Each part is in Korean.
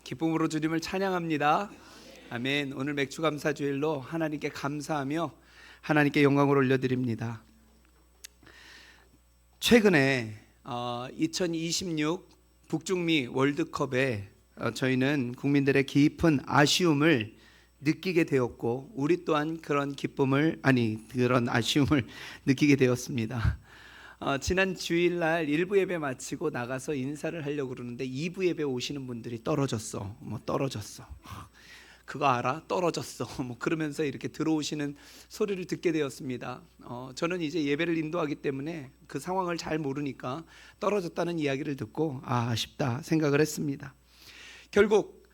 기쁨으로 주님을 찬양합니다. 아멘. 오늘 맥주감사주일로 하나님께 감사하며 하나님께 영광을 올려드립니다. 최근에 2026 북중미 월드컵에 저희는 국민들의 깊은 아쉬움을 느끼게 되었고, 우리 또한 그런 아쉬움을 느끼게 되었습니다. 지난 주일날 1부 예배 마치고 나가서 인사를 하려고 그러는데 2부 예배 오시는 분들이 떨어졌어. 떨어졌어. 그거 알아? 떨어졌어. 그러면서 이렇게 들어오시는 소리를 듣게 되었습니다. 저는 이제 예배를 인도하기 때문에 그 상황을 잘 모르니까 떨어졌다는 이야기를 듣고 아쉽다 생각을 했습니다. 결국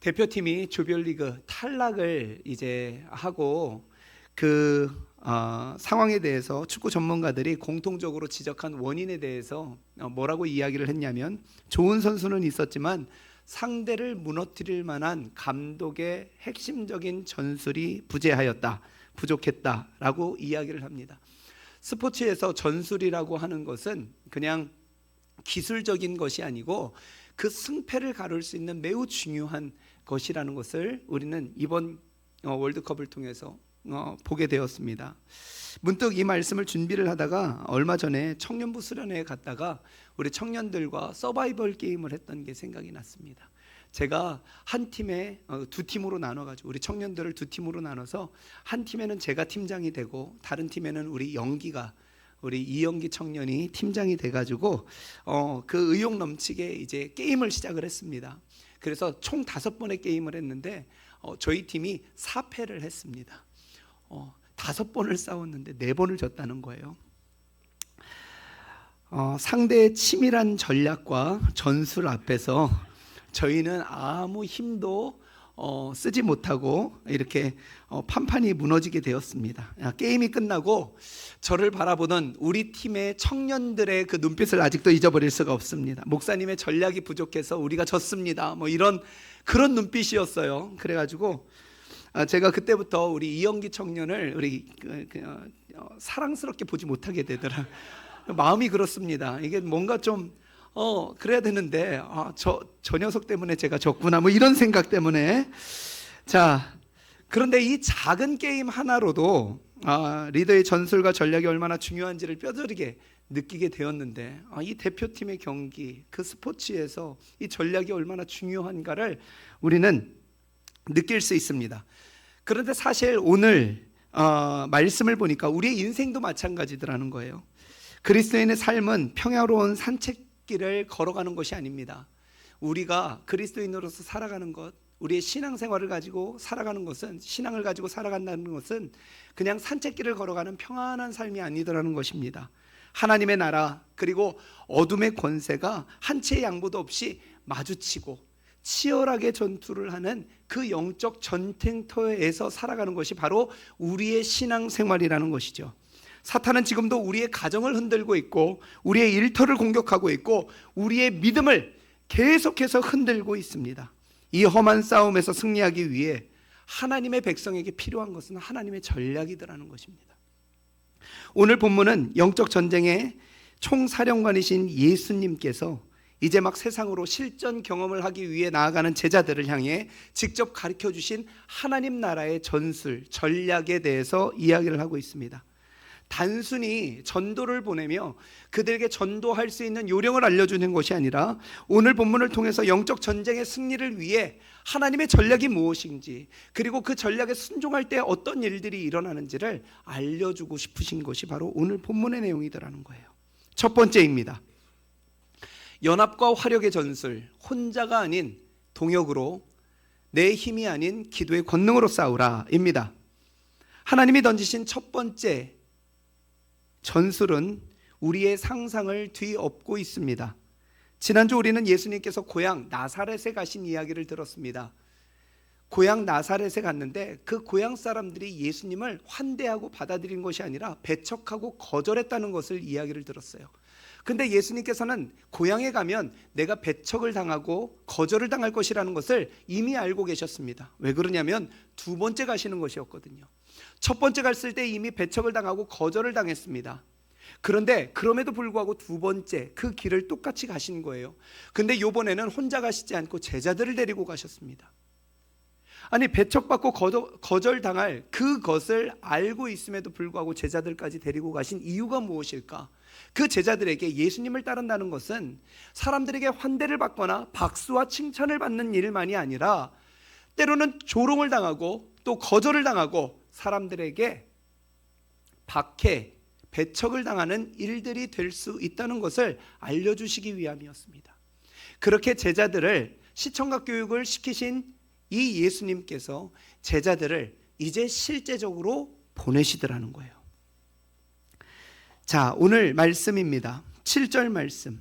대표팀이 조별리그 탈락을 이제 하고 상황에 대해서 축구 전문가들이 공통적으로 지적한 원인에 대해서 뭐라고 이야기를 했냐면, 좋은 선수는 있었지만 상대를 무너뜨릴 만한 감독의 핵심적인 전술이 부족했다라고 이야기를 합니다. 스포츠에서 전술이라고 하는 것은 그냥 기술적인 것이 아니고 그 승패를 가를 수 있는 매우 중요한 것이라는 것을 우리는 이번 월드컵을 통해서 보게 되었습니다. 문득 이 말씀을 준비를 하다가 얼마 전에 청년부 수련회에 갔다가 우리 청년들과 서바이벌 게임을 했던 게 생각이 났습니다. 제가 한 팀에 두 팀으로 나눠가지고 우리 청년들을 두 팀으로 나눠서 한 팀에는 제가 팀장이 되고 다른 팀에는 우리 이영기 청년이 팀장이 돼가지고 그 의욕 넘치게 이제 게임을 시작을 했습니다. 그래서 총 5번의 게임을 했는데 저희 팀이 4패를 했습니다. 5번을 싸웠는데 4번을 졌다는 거예요. 상대의 치밀한 전략과 전술 앞에서 저희는 아무 힘도 쓰지 못하고 이렇게 판판이 무너지게 되었습니다. 게임이 끝나고 저를 바라보던 우리 팀의 청년들의 그 눈빛을 아직도 잊어버릴 수가 없습니다. 목사님의 전략이 부족해서 우리가 졌습니다. 그런 눈빛이었어요. 그래가지고 제가 그때부터 우리 이영기 청년을 사랑스럽게 보지 못하게 되더라. 마음이 그렇습니다. 이게 뭔가 좀 그래야 되는데 저 녀석 때문에 제가 졌구나 이런 생각 때문에. 자, 그런데 이 작은 게임 하나로도 리더의 전술과 전략이 얼마나 중요한지를 뼈저리게 느끼게 되었는데, 이 대표팀의 경기, 그 스포츠에서 이 전략이 얼마나 중요한가를 우리는 느낄 수 있습니다. 그런데 사실 오늘 말씀을 보니까 우리의 인생도 마찬가지더라는 거예요. 그리스도인의 삶은 평화로운 산책길을 걸어가는 것이 아닙니다. 우리가 그리스도인으로서 살아가는 것, 우리의 신앙생활을 가지고 살아가는 것은, 신앙을 가지고 살아간다는 것은 그냥 산책길을 걸어가는 평안한 삶이 아니더라는 것입니다. 하나님의 나라, 그리고 어둠의 권세가 한 채의 양보도 없이 마주치고 치열하게 전투를 하는 그 영적 전쟁터에서 살아가는 것이 바로 우리의 신앙생활이라는 것이죠. 사탄은 지금도 우리의 가정을 흔들고 있고 우리의 일터를 공격하고 있고 우리의 믿음을 계속해서 흔들고 있습니다. 이 험한 싸움에서 승리하기 위해 하나님의 백성에게 필요한 것은 하나님의 전략이더라는 것입니다. 오늘 본문은 영적 전쟁의 총사령관이신 예수님께서 이제 막 세상으로 실전 경험을 하기 위해 나아가는 제자들을 향해 직접 가르쳐 주신 하나님 나라의 전술, 전략에 대해서 이야기를 하고 있습니다. 단순히 전도를 보내며 그들에게 전도할 수 있는 요령을 알려주는 것이 아니라 오늘 본문을 통해서 영적 전쟁의 승리를 위해 하나님의 전략이 무엇인지, 그리고 그 전략에 순종할 때 어떤 일들이 일어나는지를 알려주고 싶으신 것이 바로 오늘 본문의 내용이더라는 거예요. 첫 번째입니다. 연합과 화력의 전술, 혼자가 아닌 동역으로, 내 힘이 아닌 기도의 권능으로 싸우라 입니다. 하나님이 던지신 첫 번째 전술은 우리의 상상을 뒤엎고 있습니다. 지난주 우리는 예수님께서 고향 나사렛에 가신 이야기를 들었습니다. 고향 나사렛에 갔는데 그 고향 사람들이 예수님을 환대하고 받아들인 것이 아니라 배척하고 거절했다는 것을 이야기를 들었어요. 근데 예수님께서는 고향에 가면 내가 배척을 당하고 거절을 당할 것이라는 것을 이미 알고 계셨습니다. 왜 그러냐면 두 번째 가시는 것이었거든요. 첫 번째 갔을 때 이미 배척을 당하고 거절을 당했습니다. 그런데 그럼에도 불구하고 두 번째 그 길을 똑같이 가신 거예요. 근데 이번에는 혼자 가시지 않고 제자들을 데리고 가셨습니다. 아니, 배척받고 거절당할 그것을 알고 있음에도 불구하고 제자들까지 데리고 가신 이유가 무엇일까? 그 제자들에게 예수님을 따른다는 것은 사람들에게 환대를 받거나 박수와 칭찬을 받는 일만이 아니라 때로는 조롱을 당하고 또 거절을 당하고 사람들에게 박해, 배척을 당하는 일들이 될 수 있다는 것을 알려주시기 위함이었습니다. 그렇게 제자들을 시청각 교육을 시키신 이 예수님께서 제자들을 이제 실제적으로 보내시더라는 거예요. 자, 오늘 말씀입니다. 7절 말씀.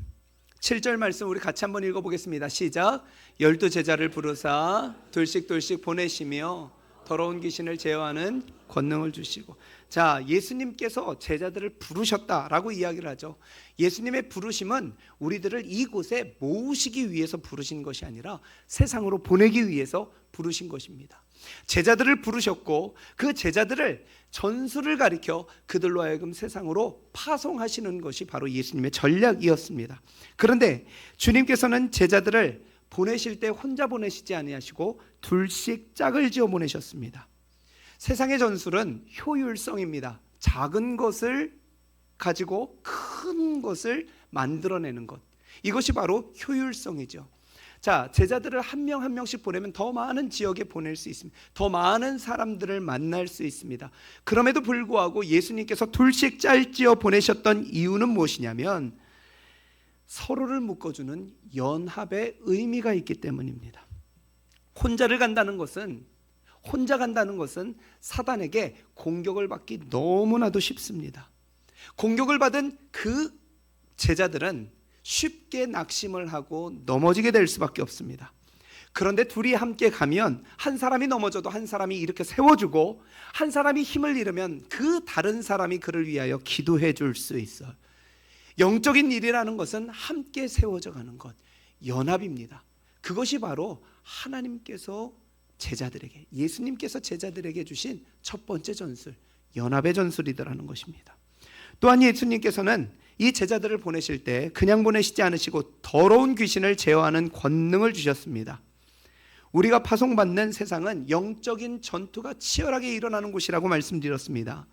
7절 말씀 우리 같이 한번 읽어보겠습니다. 시작. 12제자를 부르사 둘씩 보내시며 더러운 귀신을 제어하는 권능을 주시고. 자, 예수님께서 제자들을 부르셨다라고 이야기를 하죠. 예수님의 부르심은 우리들을 이곳에 모으시기 위해서 부르신 것이 아니라 세상으로 보내기 위해서 부르신 것입니다. 제자들을 부르셨고 그 제자들을 전술을 가리켜 그들로 하여금 세상으로 파송하시는 것이 바로 예수님의 전략이었습니다. 그런데 주님께서는 제자들을 보내실 때 혼자 보내시지 아니하시고 둘씩 짝을 지어 보내셨습니다. 세상의 전술은 효율성입니다. 작은 것을 가지고 큰 것을 만들어내는 것, 이것이 바로 효율성이죠. 자, 제자들을 한 명 한 명씩 보내면 더 많은 지역에 보낼 수 있습니다. 더 많은 사람들을 만날 수 있습니다. 그럼에도 불구하고 예수님께서 둘씩 짤지어 보내셨던 이유는 무엇이냐면 서로를 묶어주는 연합의 의미가 있기 때문입니다. 혼자 간다는 것은 사단에게 공격을 받기 너무나도 쉽습니다. 공격을 받은 그 제자들은 쉽게 낙심을 하고 넘어지게 될 수밖에 없습니다. 그런데 둘이 함께 가면 한 사람이 넘어져도 한 사람이 이렇게 세워주고 한 사람이 힘을 잃으면 그 다른 사람이 그를 위하여 기도해 줄 수 있어요. 영적인 일이라는 것은 함께 세워져 가는 것, 연합입니다. 그것이 바로 하나님께서 제자들에게, 예수님께서 제자들에게 주신 첫 번째 전술, 연합의 전술이더라는 것입니다. 또한 예수님께서는 이 제자들을 보내실 때 그냥 보내시지 않으시고 더러운 귀신을 제어하는 권능을 주셨습니다. 우리가 파송받는 세상은 영적인 전투가 치열하게 일어나는 곳이라고 말씀드렸습니다.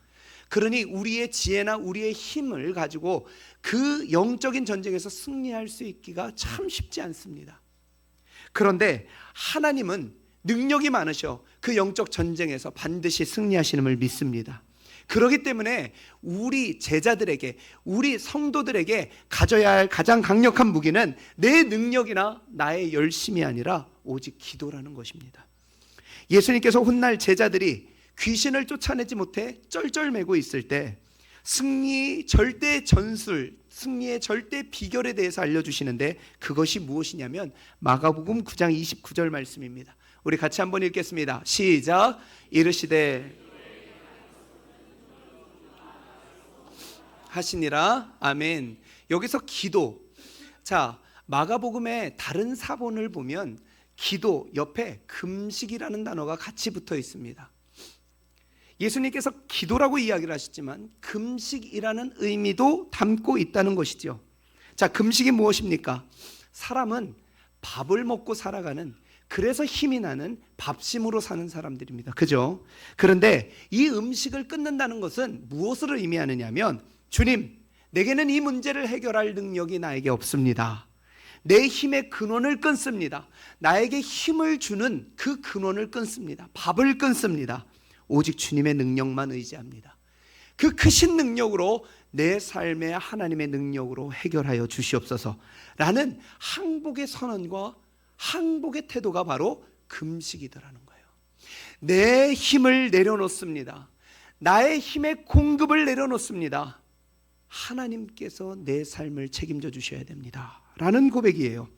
그러니 우리의 지혜나 우리의 힘을 가지고 그 영적인 전쟁에서 승리할 수 있기가 참 쉽지 않습니다. 그런데 하나님은 능력이 많으셔 그 영적 전쟁에서 반드시 승리하시는을 믿습니다. 그렇기 때문에 우리 제자들에게, 우리 성도들에게 가져야 할 가장 강력한 무기는 내 능력이나 나의 열심이 아니라 오직 기도라는 것입니다. 예수님께서 훗날 제자들이 귀신을 쫓아내지 못해 쩔쩔매고 있을 때 승리의 절대 전술, 승리의 절대 비결에 대해서 알려주시는데 그것이 무엇이냐면 마가복음 9장 29절 말씀입니다. 우리 같이 한번 읽겠습니다. 시작. 이르시되 하시니라. 아멘. 여기서 기도. 자, 마가복음의 다른 사본을 보면 기도 옆에 금식이라는 단어가 같이 붙어 있습니다. 예수님께서 기도라고 이야기를 하셨지만 금식이라는 의미도 담고 있다는 것이죠. 자, 금식이 무엇입니까? 사람은 밥을 먹고 살아가는, 그래서 힘이 나는 밥심으로 사는 사람들입니다. 그죠? 그런데 이 음식을 끊는다는 것은 무엇을 의미하느냐면 주님, 내게는 이 문제를 해결할 능력이 나에게 없습니다. 내 힘의 근원을 끊습니다. 나에게 힘을 주는 그 근원을 끊습니다. 밥을 끊습니다. 오직 주님의 능력만 의지합니다. 그 크신 능력으로 내 삶의 하나님의 능력으로 해결하여 주시옵소서라는 항복의 선언과 항복의 태도가 바로 금식이더라는 거예요. 내 힘을 내려놓습니다. 나의 힘의 공급을 내려놓습니다. 하나님께서 내 삶을 책임져 주셔야 됩니다 라는 고백이에요.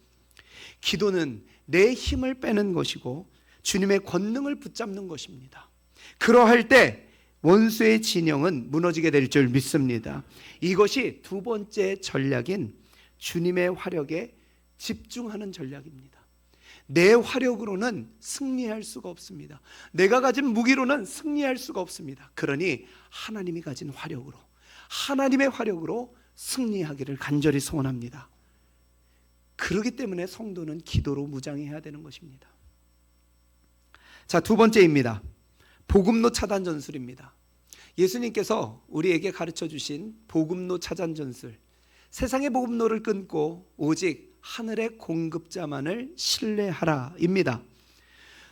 기도는 내 힘을 빼는 것이고 주님의 권능을 붙잡는 것입니다. 그러할 때 원수의 진영은 무너지게 될 줄 믿습니다. 이것이 두 번째 전략인 주님의 화력에 집중하는 전략입니다. 내 화력으로는 승리할 수가 없습니다. 내가 가진 무기로는 승리할 수가 없습니다. 그러니 하나님이 가진 화력으로, 하나님의 화력으로 승리하기를 간절히 소원합니다. 그렇기 때문에 성도는 기도로 무장해야 되는 것입니다. 자, 두 번째입니다. 복음로 차단 전술입니다. 예수님께서 우리에게 가르쳐 주신 복음로 차단 전술, 세상의 복음로를 끊고 오직 하늘의 공급자만을 신뢰하라입니다.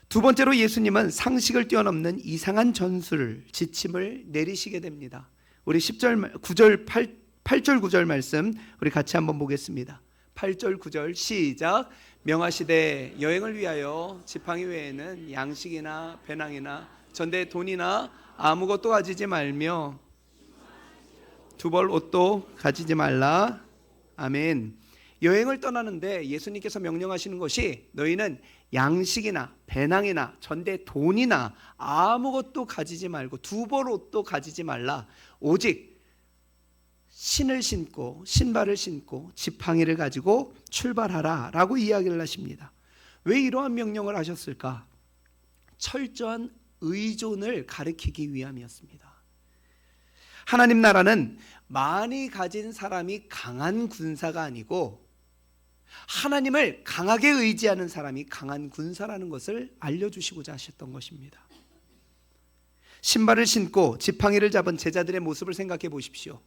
두 번째로 예수님은 상식을 뛰어넘는 이상한 전술, 지침을 내리시게 됩니다. 우리 10절, 9절, 8절, 9절 말씀 우리 같이 한번 보겠습니다. 8절, 9절 시작. 명하시되 여행을 위하여 지팡이 외에는 양식이나 배낭이나 전대 돈이나 아무것도 가지지 말며 두 벌 옷도 가지지 말라. 아멘. 여행을 떠나는데 예수님께서 명령하시는 것이 너희는 양식이나 배낭이나 전대 돈이나 아무것도 가지지 말고 두 벌 옷도 가지지 말라. 오직 신을 신고 신발을 신고 지팡이를 가지고 출발하라 라고 이야기를 하십니다. 왜 이러한 명령을 하셨을까? 철저한 의존을 가리키기 위함이었습니다. 하나님 나라는 많이 가진 사람이 강한 군사가 아니고 하나님을 강하게 의지하는 사람이 강한 군사라는 것을 알려주시고자 하셨던 것입니다. 신발을 신고 지팡이를 잡은 제자들의 모습을 생각해 보십시오.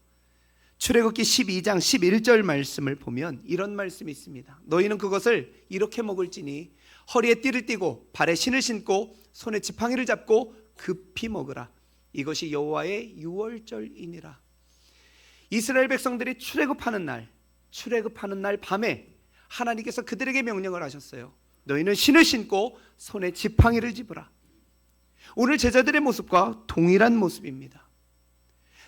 출애굽기 12장 11절 말씀을 보면 이런 말씀이 있습니다. 너희는 그것을 이렇게 먹을지니 허리에 띠를 띠고 발에 신을 신고 손에 지팡이를 잡고 급히 먹으라. 이것이 여호와의 유월절이니라. 이스라엘 백성들이 출애굽하는 날 밤에 하나님께서 그들에게 명령을 하셨어요. 너희는 신을 신고 손에 지팡이를 집으라. 오늘 제자들의 모습과 동일한 모습입니다.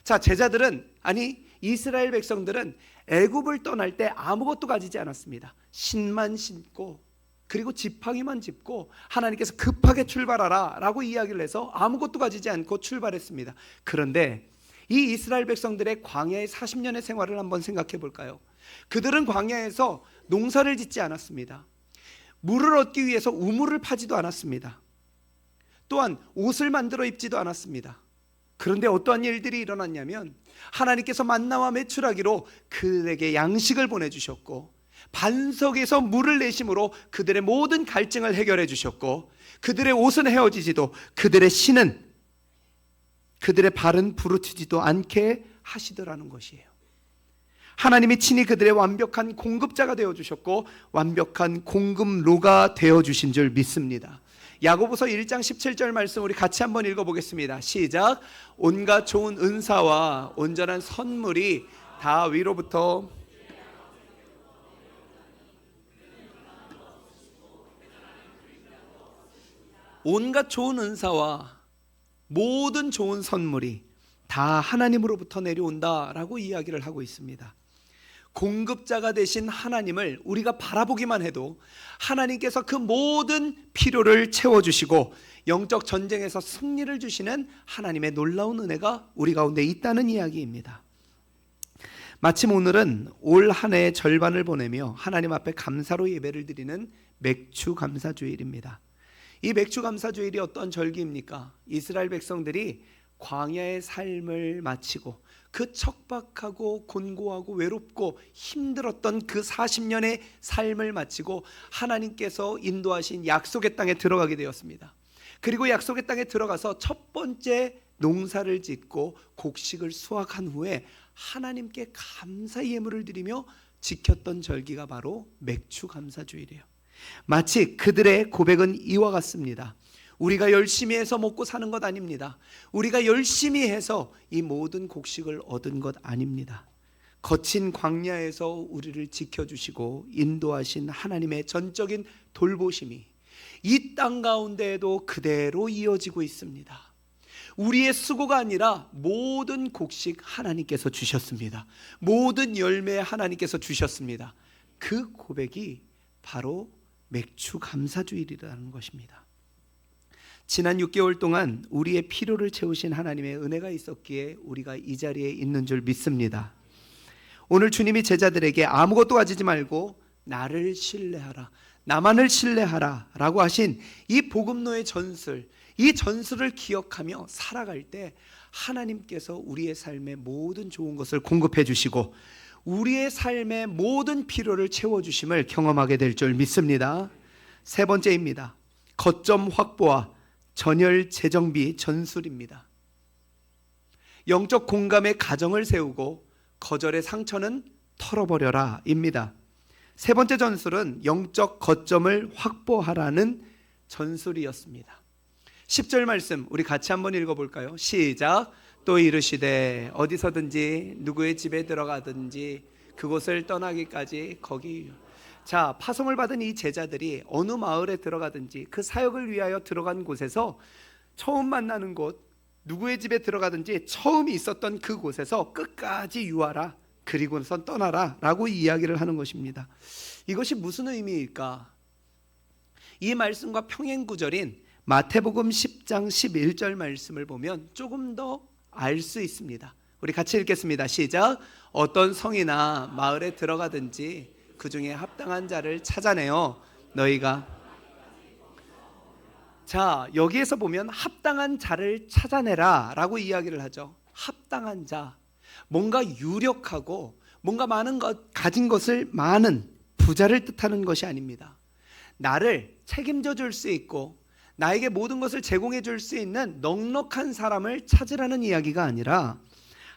자, 제자들은, 아니 이스라엘 백성들은 애굽을 떠날 때 아무것도 가지지 않았습니다. 신만 신고 그리고 지팡이만 짚고 하나님께서 급하게 출발하라 라고 이야기를 해서 아무것도 가지지 않고 출발했습니다. 그런데 이 이스라엘 백성들의 광야의 40년의 생활을 한번 생각해 볼까요? 그들은 광야에서 농사를 짓지 않았습니다. 물을 얻기 위해서 우물을 파지도 않았습니다. 또한 옷을 만들어 입지도 않았습니다. 그런데 어떠한 일들이 일어났냐면 하나님께서 만나와 메추라기로 그들에게 양식을 보내주셨고 반석에서 물을 내심으로 그들의 모든 갈증을 해결해 주셨고 그들의 옷은 헤어지지도 그들의 신은 그들의 발은 부르트지도 않게 하시더라는 것이에요. 하나님이 친히 그들의 완벽한 공급자가 되어주셨고 완벽한 공급로가 되어주신 줄 믿습니다. 야고보서 1장 17절 말씀 우리 같이 한번 읽어보겠습니다. 시작. 온갖 좋은 은사와 온전한 선물이 다 위로부터 온갖 좋은 은사와 모든 좋은 선물이 다 하나님으로부터 내려온다라고 이야기를 하고 있습니다. 공급자가 되신 하나님을 우리가 바라보기만 해도 하나님께서 그 모든 필요를 채워주시고 영적 전쟁에서 승리를 주시는 하나님의 놀라운 은혜가 우리 가운데 있다는 이야기입니다. 마침 오늘은 올 한 해의 절반을 보내며 하나님 앞에 감사로 예배를 드리는 맥주 감사주일입니다. 이 맥주 감사주일이 어떤 절기입니까? 이스라엘 백성들이 광야의 삶을 마치고 그 척박하고 곤고하고 외롭고 힘들었던 그 40년의 삶을 마치고 하나님께서 인도하신 약속의 땅에 들어가게 되었습니다. 그리고 약속의 땅에 들어가서 첫 번째 농사를 짓고 곡식을 수확한 후에 하나님께 감사 예물을 드리며 지켰던 절기가 바로 맥주 감사주일이에요. 마치 그들의 고백은 이와 같습니다. 우리가 열심히 해서 먹고 사는 것 아닙니다. 우리가 열심히 해서 이 모든 곡식을 얻은 것 아닙니다. 거친 광야에서 우리를 지켜주시고 인도하신 하나님의 전적인 돌보심이 이 땅 가운데에도 그대로 이어지고 있습니다. 우리의 수고가 아니라 모든 곡식 하나님께서 주셨습니다. 모든 열매 하나님께서 주셨습니다. 그 고백이 바로 맥주 감사주일이라는 것입니다. 지난 6개월 동안 우리의 필요를 채우신 하나님의 은혜가 있었기에 우리가 이 자리에 있는 줄 믿습니다. 오늘 주님이 제자들에게 아무것도 가지지 말고 나를 신뢰하라, 나만을 신뢰하라 라고 하신 이 복음로의 전술, 이 전술을 기억하며 살아갈 때 하나님께서 우리의 삶에 모든 좋은 것을 공급해 주시고 우리의 삶의 모든 필요를 채워주심을 경험하게 될 줄 믿습니다. 세 번째입니다. 거점 확보와 전열 재정비 전술입니다. 영적 공감의 가정을 세우고 거절의 상처는 털어버려라 입니다. 세 번째 전술은 영적 거점을 확보하라는 전술이었습니다. 10절 말씀 우리 같이 한번 읽어볼까요? 시작. 또 이르시되 어디서든지 누구의 집에 들어가든지 그곳을 떠나기까지 거기. 자, 파송을 받은 이 제자들이 어느 마을에 들어가든지 그 사역을 위하여 들어간 곳에서 처음 만나는 곳, 누구의 집에 들어가든지 처음이 있었던 그곳에서 끝까지 유하라, 그리고선 떠나라 라고 이야기를 하는 것입니다. 이것이 무슨 의미일까? 이 말씀과 평행구절인 마태복음 10장 11절 말씀을 보면 조금 더 알 수 있습니다. 우리 같이 읽겠습니다. 시작. 어떤 성이나 마을에 들어가든지 그 중에 합당한 자를 찾아내어 너희가. 자, 여기에서 보면 합당한 자를 찾아내라 라고 이야기를 하죠. 합당한 자, 뭔가 유력하고 뭔가 많은 것, 가진 것을 많은 부자를 뜻하는 것이 아닙니다. 나를 책임져 줄 수 있고 나에게 모든 것을 제공해 줄 수 있는 넉넉한 사람을 찾으라는 이야기가 아니라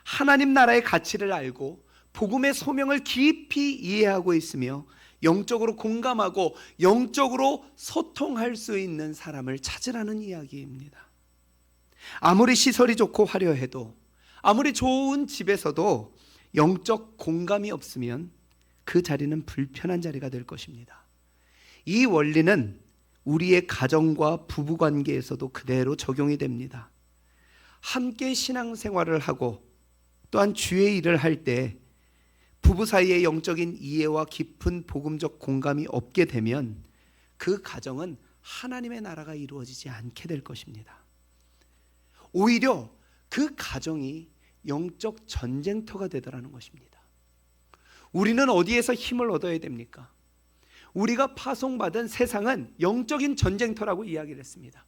하나님 나라의 가치를 알고 복음의 소명을 깊이 이해하고 있으며 영적으로 공감하고 영적으로 소통할 수 있는 사람을 찾으라는 이야기입니다. 아무리 시설이 좋고 화려해도 아무리 좋은 집에서도 영적 공감이 없으면 그 자리는 불편한 자리가 될 것입니다. 이 원리는 우리의 가정과 부부관계에서도 그대로 적용이 됩니다. 함께 신앙생활을 하고 또한 주의 일을 할 때 부부 사이의 영적인 이해와 깊은 복음적 공감이 없게 되면 그 가정은 하나님의 나라가 이루어지지 않게 될 것입니다. 오히려 그 가정이 영적 전쟁터가 되더라는 것입니다. 우리는 어디에서 힘을 얻어야 됩니까? 우리가 파송받은 세상은 영적인 전쟁터라고 이야기를 했습니다.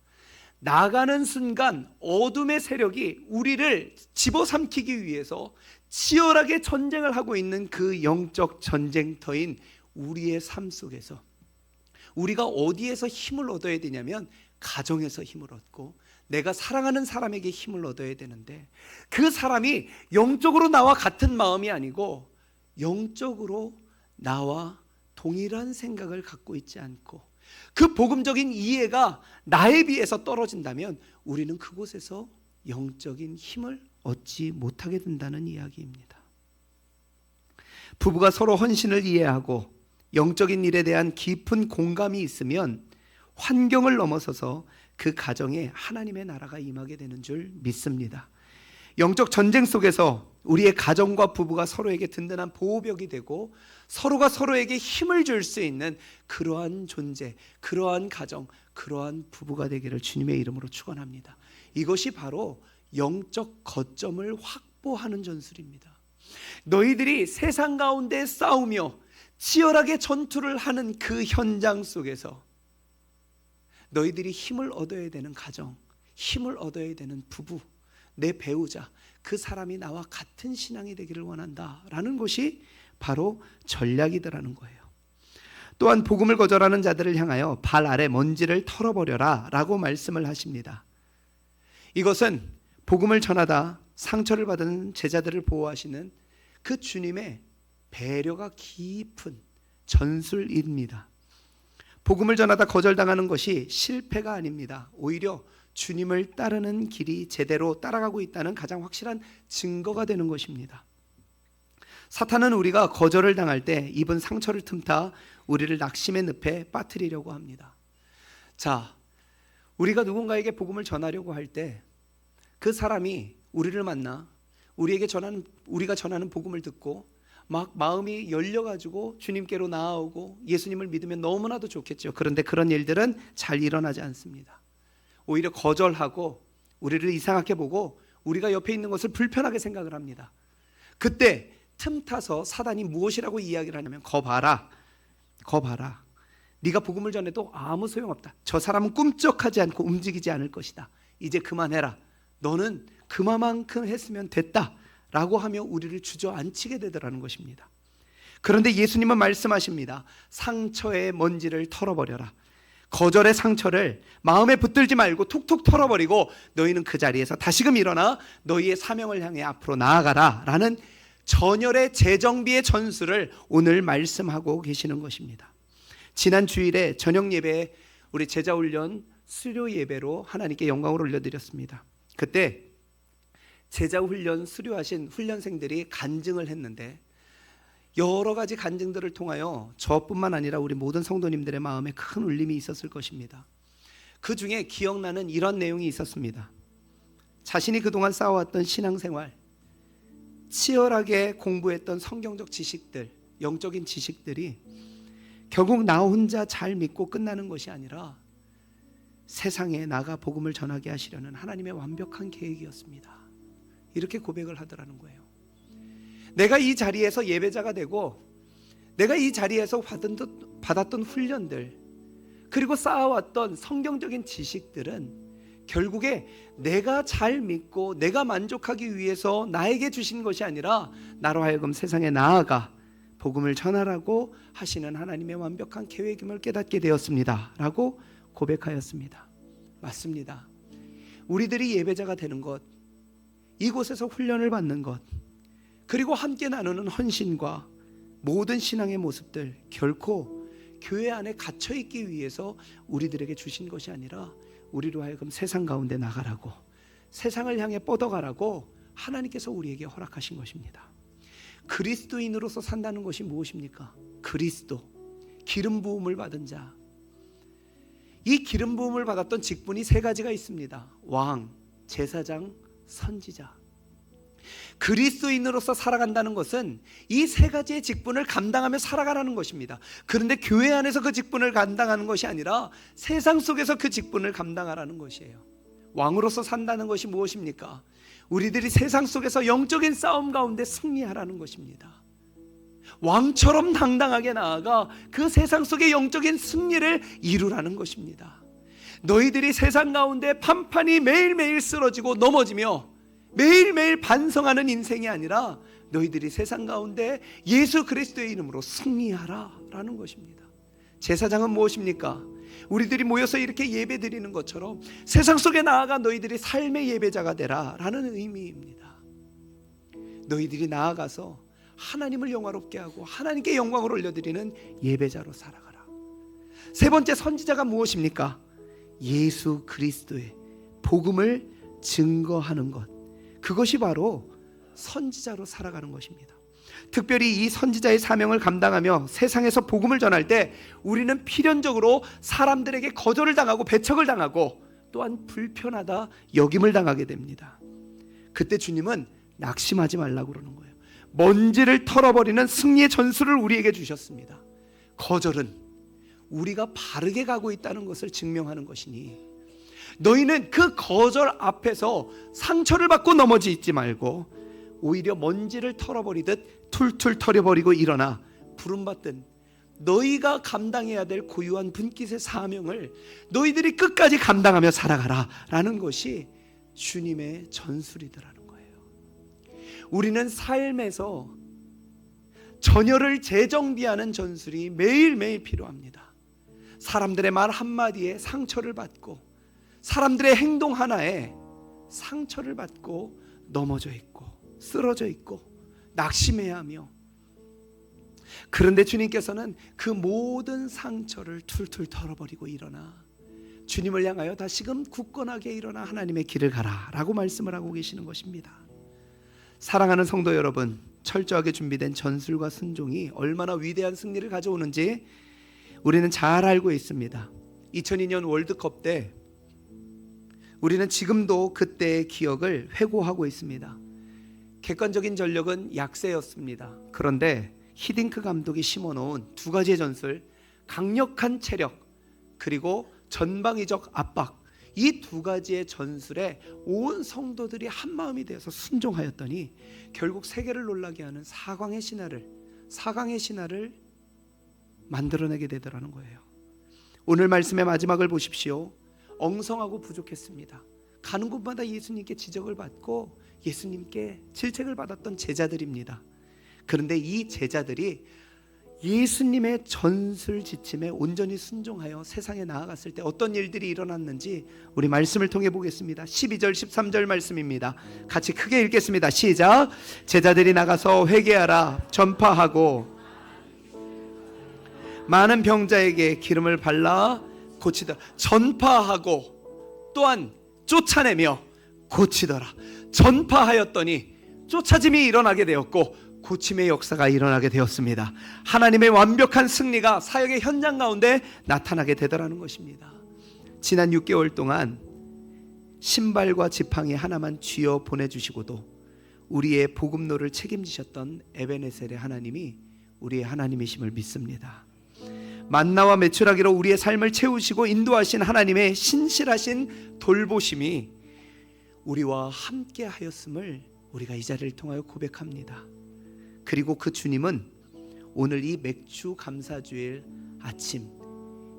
나가는 순간 어둠의 세력이 우리를 집어삼키기 위해서 치열하게 전쟁을 하고 있는 그 영적 전쟁터인 우리의 삶 속에서 우리가 어디에서 힘을 얻어야 되냐면 가정에서 힘을 얻고 내가 사랑하는 사람에게 힘을 얻어야 되는데 그 사람이 영적으로 나와 같은 마음이 아니고 영적으로 나와 동일한 생각을 갖고 있지 않고 그 복음적인 이해가 나에 비해서 떨어진다면 우리는 그곳에서 영적인 힘을 얻지 못하게 된다는 이야기입니다. 부부가 서로 헌신을 이해하고 영적인 일에 대한 깊은 공감이 있으면 환경을 넘어서서 그 가정에 하나님의 나라가 임하게 되는 줄 믿습니다. 영적 전쟁 속에서 우리의 가정과 부부가 서로에게 든든한 보호벽이 되고 서로가 서로에게 힘을 줄 수 있는 그러한 존재, 그러한 가정, 그러한 부부가 되기를 주님의 이름으로 축원합니다. 이것이 바로 영적 거점을 확보하는 전술입니다. 너희들이 세상 가운데 싸우며 치열하게 전투를 하는 그 현장 속에서 너희들이 힘을 얻어야 되는 가정, 힘을 얻어야 되는 부부, 내 배우자, 그 사람이 나와 같은 신앙이 되기를 원한다라는 것이 바로 전략이더라는 거예요. 또한 복음을 거절하는 자들을 향하여 발 아래 먼지를 털어버려라 라고 말씀을 하십니다. 이것은 복음을 전하다 상처를 받은 제자들을 보호하시는 그 주님의 배려가 깊은 전술입니다. 복음을 전하다 거절당하는 것이 실패가 아닙니다. 오히려 주님을 따르는 길이 제대로 따라가고 있다는 가장 확실한 증거가 되는 것입니다. 사탄은 우리가 거절을 당할 때 입은 상처를 틈타 우리를 낙심의 늪에 빠뜨리려고 합니다. 자, 우리가 누군가에게 복음을 전하려고 할 때 그 사람이 우리를 만나 우리가 전하는 복음을 듣고 막 마음이 열려가지고 주님께로 나아오고 예수님을 믿으면 너무나도 좋겠죠. 그런데 그런 일들은 잘 일어나지 않습니다. 오히려 거절하고 우리를 이상하게 보고 우리가 옆에 있는 것을 불편하게 생각을 합니다. 그때 틈타서 사단이 무엇이라고 이야기를 하냐면 거 봐라. 네가 복음을 전해도 아무 소용없다. 저 사람은 꿈쩍하지 않고 움직이지 않을 것이다. 이제 그만해라. 너는 그만큼 했으면 됐다라고 하며 우리를 주저앉히게 되더라는 것입니다. 그런데 예수님은 말씀하십니다. 상처의 먼지를 털어버려라. 거절의 상처를 마음에 붙들지 말고 툭툭 털어버리고 너희는 그 자리에서 다시금 일어나 너희의 사명을 향해 앞으로 나아가라 라는 전열의 재정비의 전술을 오늘 말씀하고 계시는 것입니다. 지난 주일에 저녁 예배에 우리 제자훈련 수료 예배로 하나님께 영광을 올려드렸습니다. 그때 제자훈련 수료하신 훈련생들이 간증을 했는데 여러 가지 간증들을 통하여 저뿐만 아니라 우리 모든 성도님들의 마음에 큰 울림이 있었을 것입니다. 그 중에 기억나는 이런 내용이 있었습니다. 자신이 그동안 쌓아왔던 신앙생활, 치열하게 공부했던 성경적 지식들, 영적인 지식들이 결국 나 혼자 잘 믿고 끝나는 것이 아니라 세상에 나가 복음을 전하게 하시려는 하나님의 완벽한 계획이었습니다. 이렇게 고백을 하더라는 거예요. 내가 이 자리에서 예배자가 되고 내가 이 자리에서 받았던 훈련들 그리고 쌓아왔던 성경적인 지식들은 결국에 내가 잘 믿고 내가 만족하기 위해서 나에게 주신 것이 아니라 나로 하여금 세상에 나아가 복음을 전하라고 하시는 하나님의 완벽한 계획임을 깨닫게 되었습니다 라고 고백하였습니다. 맞습니다. 우리들이 예배자가 되는 것, 이곳에서 훈련을 받는 것, 그리고 함께 나누는 헌신과 모든 신앙의 모습들 결코 교회 안에 갇혀있기 위해서 우리들에게 주신 것이 아니라 우리로 하여금 세상 가운데 나가라고, 세상을 향해 뻗어가라고 하나님께서 우리에게 허락하신 것입니다. 그리스도인으로서 산다는 것이 무엇입니까? 그리스도, 기름 부음을 받은 자. 이 기름 부음을 받았던 직분이 세 가지가 있습니다. 왕, 제사장, 선지자. 그리스도인으로서 살아간다는 것은 이 세 가지의 직분을 감당하며 살아가라는 것입니다. 그런데 교회 안에서 그 직분을 감당하는 것이 아니라 세상 속에서 그 직분을 감당하라는 것이에요. 왕으로서 산다는 것이 무엇입니까? 우리들이 세상 속에서 영적인 싸움 가운데 승리하라는 것입니다. 왕처럼 당당하게 나아가 그 세상 속의 영적인 승리를 이루라는 것입니다. 너희들이 세상 가운데 판판이 매일매일 쓰러지고 넘어지며 매일매일 반성하는 인생이 아니라 너희들이 세상 가운데 예수 그리스도의 이름으로 승리하라 라는 것입니다. 제사장은 무엇입니까? 우리들이 모여서 이렇게 예배 드리는 것처럼 세상 속에 나아가 너희들이 삶의 예배자가 되라 라는 의미입니다. 너희들이 나아가서 하나님을 영화롭게 하고 하나님께 영광을 올려드리는 예배자로 살아가라. 세 번째, 선지자가 무엇입니까? 예수 그리스도의 복음을 증거하는 것, 그것이 바로 선지자로 살아가는 것입니다. 특별히 이 선지자의 사명을 감당하며 세상에서 복음을 전할 때 우리는 필연적으로 사람들에게 거절을 당하고 배척을 당하고 또한 불편하다 여김을 당하게 됩니다. 그때 주님은 낙심하지 말라고 그러는 거예요. 먼지를 털어버리는 승리의 전술을 우리에게 주셨습니다. 거절은 우리가 바르게 가고 있다는 것을 증명하는 것이니 너희는 그 거절 앞에서 상처를 받고 넘어지지 말고 오히려 먼지를 털어버리듯 툴툴 털어버리고 일어나 부름받든 너희가 감당해야 될 고유한 분깃의 사명을 너희들이 끝까지 감당하며 살아가라 라는 것이 주님의 전술이더라는 거예요. 우리는 삶에서 전열을 재정비하는 전술이 매일매일 필요합니다. 사람들의 말 한마디에 상처를 받고 사람들의 행동 하나에 상처를 받고 넘어져 있고 쓰러져 있고 낙심해야 하며, 그런데 주님께서는 그 모든 상처를 툴툴 털어버리고 일어나 주님을 향하여 다시금 굳건하게 일어나 하나님의 길을 가라 라고 말씀을 하고 계시는 것입니다. 사랑하는 성도 여러분, 철저하게 준비된 전술과 순종이 얼마나 위대한 승리를 가져오는지 우리는 잘 알고 있습니다. 2002년 월드컵 때 우리는 지금도 그때의 기억을 회고하고 있습니다. 객관적인 전력은 약세였습니다. 그런데 히딩크 감독이 심어놓은 두 가지의 전술, 강력한 체력 그리고 전방위적 압박, 이 두 가지의 전술에 온 성도들이 한마음이 되어서 순종하였더니 결국 세계를 놀라게 하는 4강의 신화를 만들어내게 되더라는 거예요. 오늘 말씀의 마지막을 보십시오. 엉성하고 부족했습니다. 가는 곳마다 예수님께 지적을 받고 예수님께 질책을 받았던 제자들입니다. 그런데 이 제자들이 예수님의 전술 지침에 온전히 순종하여 세상에 나아갔을 때 어떤 일들이 일어났는지 우리 말씀을 통해 보겠습니다. 12절 13절 말씀입니다. 같이 크게 읽겠습니다. 시작. 제자들이 나가서 회개하라 전파하고 많은 병자에게 기름을 발라 고치더라. 전파하고 또한 쫓아내며 고치더라. 전파하였더니 쫓아짐이 일어나게 되었고 고침의 역사가 일어나게 되었습니다. 하나님의 완벽한 승리가 사역의 현장 가운데 나타나게 되더라는 것입니다. 지난 6개월 동안 신발과 지팡이 하나만 쥐어 보내주시고도 우리의 복음로를 책임지셨던 에베네셀의 하나님이 우리의 하나님이심을 믿습니다. 만나와 메추라기로 우리의 삶을 채우시고 인도하신 하나님의 신실하신 돌보심이 우리와 함께 하였음을 우리가 이 자리를 통하여 고백합니다. 그리고 그 주님은 오늘 이 맥주 감사주일 아침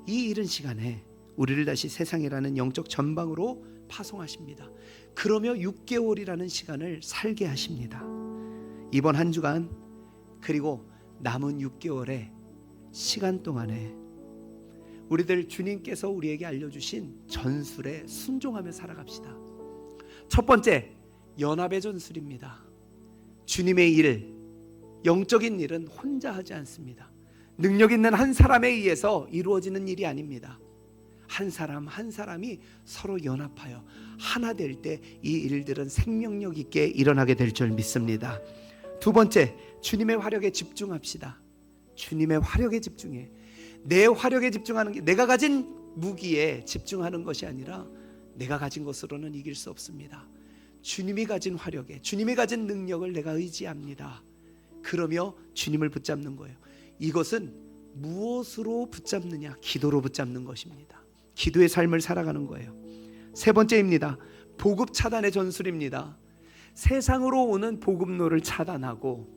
이 이른 시간에 우리를 다시 세상이라는 영적 전방으로 파송하십니다. 그러며 6개월이라는 시간을 살게 하십니다. 이번 한 주간 그리고 남은 6개월의 시간 동안에 우리들 주님께서 우리에게 알려주신 전술에 순종하며 살아갑시다. 첫 번째, 연합의 전술입니다. 주님의 일, 영적인 일은 혼자 하지 않습니다. 능력 있는 한 사람에 의해서 이루어지는 일이 아닙니다. 한 사람 한 사람이 서로 연합하여 하나 될 때 이 일들은 생명력 있게 일어나게 될 줄 믿습니다. 두 번째, 주님의 화력에 집중합시다. 주님의 화력에 집중해. 내 화력에 집중하는 게 내가 가진 무기에 집중하는 것이 아니라 내가 가진 것으로는 이길 수 없습니다. 주님이 가진 화력에, 주님이 가진 능력을 내가 의지합니다. 그러며 주님을 붙잡는 거예요. 이것은 무엇으로 붙잡느냐? 기도로 붙잡는 것입니다. 기도의 삶을 살아가는 거예요. 세 번째입니다. 보급 차단의 전술입니다. 세상으로 오는 보급로를 차단하고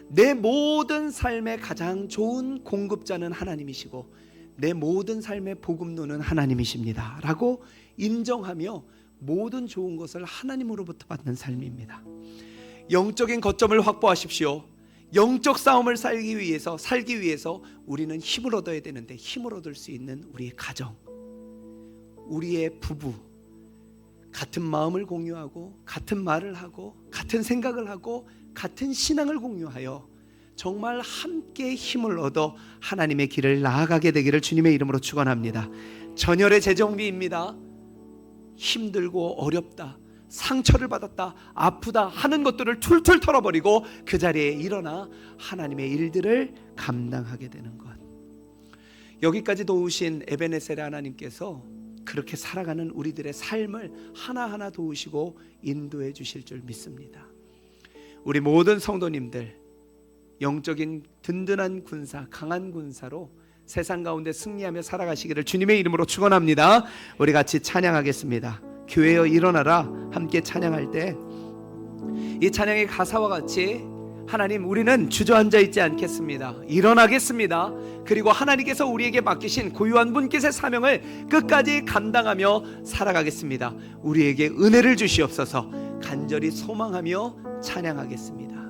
내 모든 삶의 가장 좋은 공급자는 하나님이시고 내 모든 삶의 보급로는 하나님이십니다 라고 인정하며 모든 좋은 것을 하나님으로부터 받는 삶입니다. 영적인 거점을 확보하십시오. 영적 싸움을 살기 위해서 우리는 힘을 얻어야 되는데 힘을 얻을 수 있는 우리의 가정, 우리의 부부, 같은 마음을 공유하고 같은 말을 하고 같은 생각을 하고 같은 신앙을 공유하여 정말 함께 힘을 얻어 하나님의 길을 나아가게 되기를 주님의 이름으로 축원합니다. 전열의 재정비입니다. 힘들고 어렵다, 상처를 받았다, 아프다 하는 것들을 툴툴 털어버리고 그 자리에 일어나 하나님의 일들을 감당하게 되는 것. 여기까지 도우신 에베네셀의 하나님께서 그렇게 살아가는 우리들의 삶을 하나하나 도우시고 인도해 주실 줄 믿습니다. 우리 모든 성도님들 영적인 든든한 군사, 강한 군사로 세상 가운데 승리하며 살아가시기를 주님의 이름으로 축원합니다. 우리 같이 찬양하겠습니다. 교회여 일어나라 함께 찬양할 때 이 찬양의 가사와 같이 하나님, 우리는 주저앉아 있지 않겠습니다. 일어나겠습니다. 그리고 하나님께서 우리에게 맡기신 고유한 분깃의 사명을 끝까지 감당하며 살아가겠습니다. 우리에게 은혜를 주시옵소서. 간절히 소망하며 찬양하겠습니다.